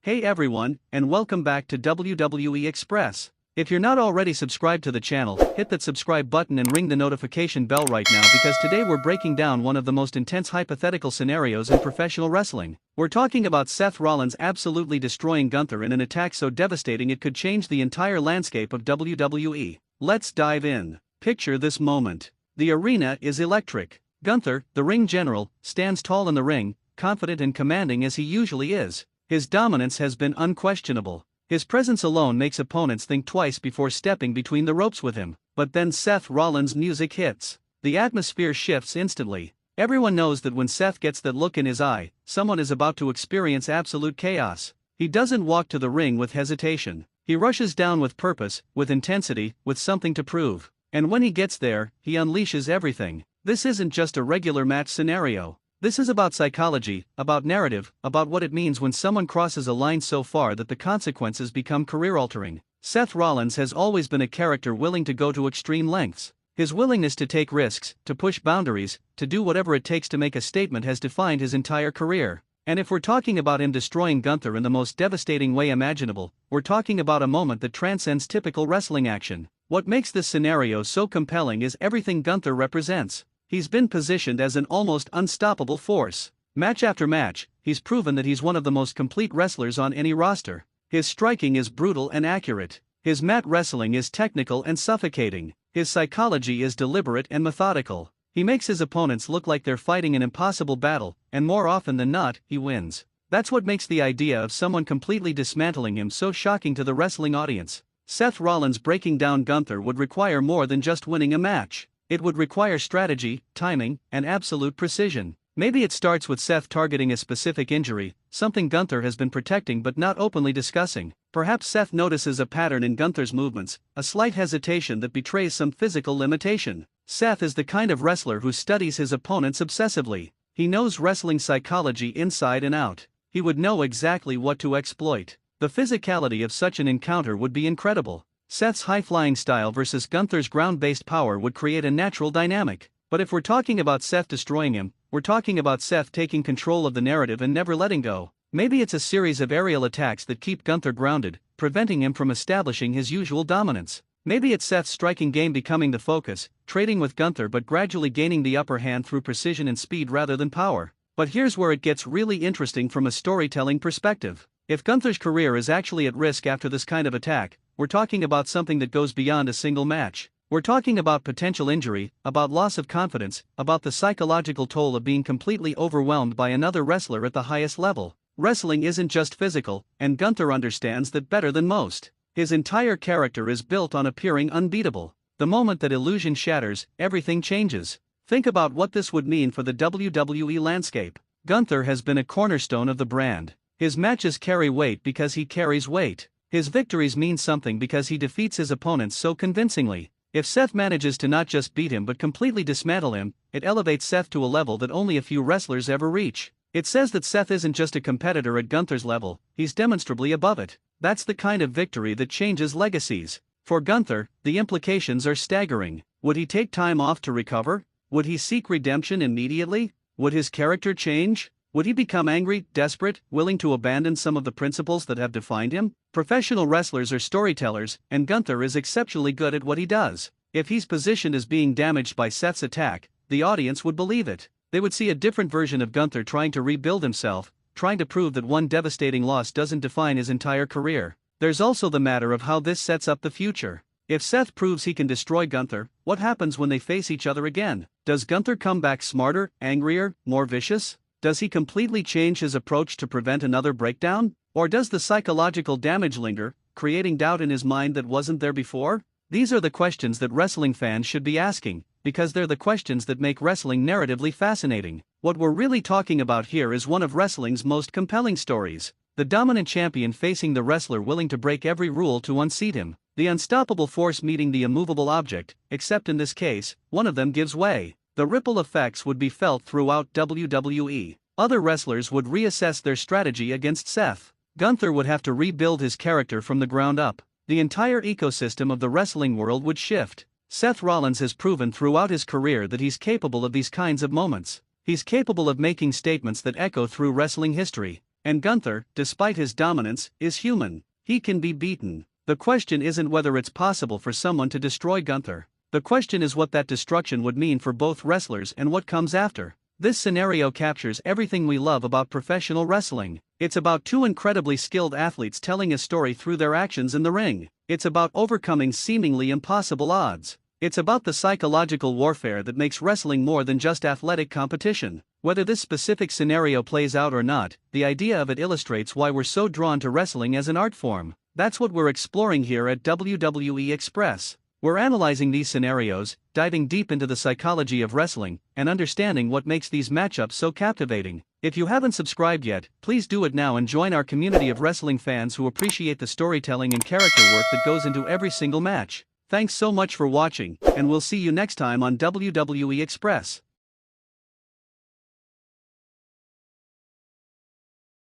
Hey everyone, and welcome back to WWE Express. If you're not already subscribed to the channel, hit that subscribe button and ring the notification bell right now because today we're breaking down one of the most intense hypothetical scenarios in professional wrestling. We're talking about Seth Rollins absolutely destroying Gunther in an attack so devastating it could change the entire landscape of WWE. Let's dive in. Picture this moment. The arena is electric. Gunther, the ring general, stands tall in the ring, confident and commanding as he usually is. His dominance has been unquestionable. His presence alone makes opponents think twice before stepping between the ropes with him. But then Seth Rollins' music hits. The atmosphere shifts instantly. Everyone knows that when Seth gets that look in his eye, someone is about to experience absolute chaos. He doesn't walk to the ring with hesitation. He rushes down with purpose, with intensity, with something to prove. And when he gets there, he unleashes everything. This isn't just a regular match scenario. This is about psychology, about narrative, about what it means when someone crosses a line so far that the consequences become career-altering. Seth Rollins has always been a character willing to go to extreme lengths. His willingness to take risks, to push boundaries, to do whatever it takes to make a statement has defined his entire career. And if we're talking about him destroying Gunther in the most devastating way imaginable, we're talking about a moment that transcends typical wrestling action. What makes this scenario so compelling is everything Gunther represents. He's been positioned as an almost unstoppable force. Match after match, he's proven that he's one of the most complete wrestlers on any roster. His striking is brutal and accurate. His mat wrestling is technical and suffocating. His psychology is deliberate and methodical. He makes his opponents look like they're fighting an impossible battle, and more often than not, he wins. That's what makes the idea of someone completely dismantling him so shocking to the wrestling audience. Seth Rollins breaking down Gunther would require more than just winning a match. It would require strategy, timing, and absolute precision. Maybe it starts with Seth targeting a specific injury, something Gunther has been protecting but not openly discussing. Perhaps Seth notices a pattern in Gunther's movements, a slight hesitation that betrays some physical limitation. Seth is the kind of wrestler who studies his opponents obsessively. He knows wrestling psychology inside and out. He would know exactly what to exploit. The physicality of such an encounter would be incredible. Seth's high-flying style versus Gunther's ground-based power would create a natural dynamic. But if we're talking about Seth destroying him, we're talking about Seth taking control of the narrative and never letting go. Maybe it's a series of aerial attacks that keep Gunther grounded, preventing him from establishing his usual dominance. Maybe it's Seth's striking game becoming the focus, trading with Gunther but gradually gaining the upper hand through precision and speed rather than power. But here's where it gets really interesting from a storytelling perspective. If Gunther's career is actually at risk after this kind of attack, we're talking about something that goes beyond a single match. We're talking about potential injury, about loss of confidence, about the psychological toll of being completely overwhelmed by another wrestler at the highest level. Wrestling isn't just physical, and Gunther understands that better than most. His entire character is built on appearing unbeatable. The moment that illusion shatters, everything changes. Think about what this would mean for the WWE landscape. Gunther has been a cornerstone of the brand. His matches carry weight because he carries weight. His victories mean something because he defeats his opponents so convincingly. If Seth manages to not just beat him but completely dismantle him, it elevates Seth to a level that only a few wrestlers ever reach. It says that Seth isn't just a competitor at Gunther's level, he's demonstrably above it. That's the kind of victory that changes legacies. For Gunther, the implications are staggering. Would he take time off to recover? Would he seek redemption immediately? Would his character change? Would he become angry, desperate, willing to abandon some of the principles that have defined him? Professional wrestlers are storytellers, and Gunther is exceptionally good at what he does. If he's positioned as being damaged by Seth's attack, the audience would believe it. They would see a different version of Gunther trying to rebuild himself, trying to prove that one devastating loss doesn't define his entire career. There's also the matter of how this sets up the future. If Seth proves he can destroy Gunther, what happens when they face each other again? Does Gunther come back smarter, angrier, more vicious? Does he completely change his approach to prevent another breakdown? Or does the psychological damage linger, creating doubt in his mind that wasn't there before? These are the questions that wrestling fans should be asking, because they're the questions that make wrestling narratively fascinating. What we're really talking about here is one of wrestling's most compelling stories. The dominant champion facing the wrestler willing to break every rule to unseat him. The unstoppable force meeting the immovable object, except in this case, one of them gives way. The ripple effects would be felt throughout WWE. Other wrestlers would reassess their strategy against Seth. Gunther would have to rebuild his character from the ground up. The entire ecosystem of the wrestling world would shift. Seth Rollins has proven throughout his career that he's capable of these kinds of moments. He's capable of making statements that echo through wrestling history. And Gunther, despite his dominance, is human. He can be beaten. The question isn't whether it's possible for someone to destroy Gunther. The question is what that destruction would mean for both wrestlers and what comes after. This scenario captures everything we love about professional wrestling. It's about two incredibly skilled athletes telling a story through their actions in the ring. It's about overcoming seemingly impossible odds. It's about the psychological warfare that makes wrestling more than just athletic competition. Whether this specific scenario plays out or not, the idea of it illustrates why we're so drawn to wrestling as an art form. That's what we're exploring here at WWE Express. We're analyzing these scenarios, diving deep into the psychology of wrestling, and understanding what makes these matchups so captivating. If you haven't subscribed yet, please do it now and join our community of wrestling fans who appreciate the storytelling and character work that goes into every single match. Thanks so much for watching, and we'll see you next time on WWE Express.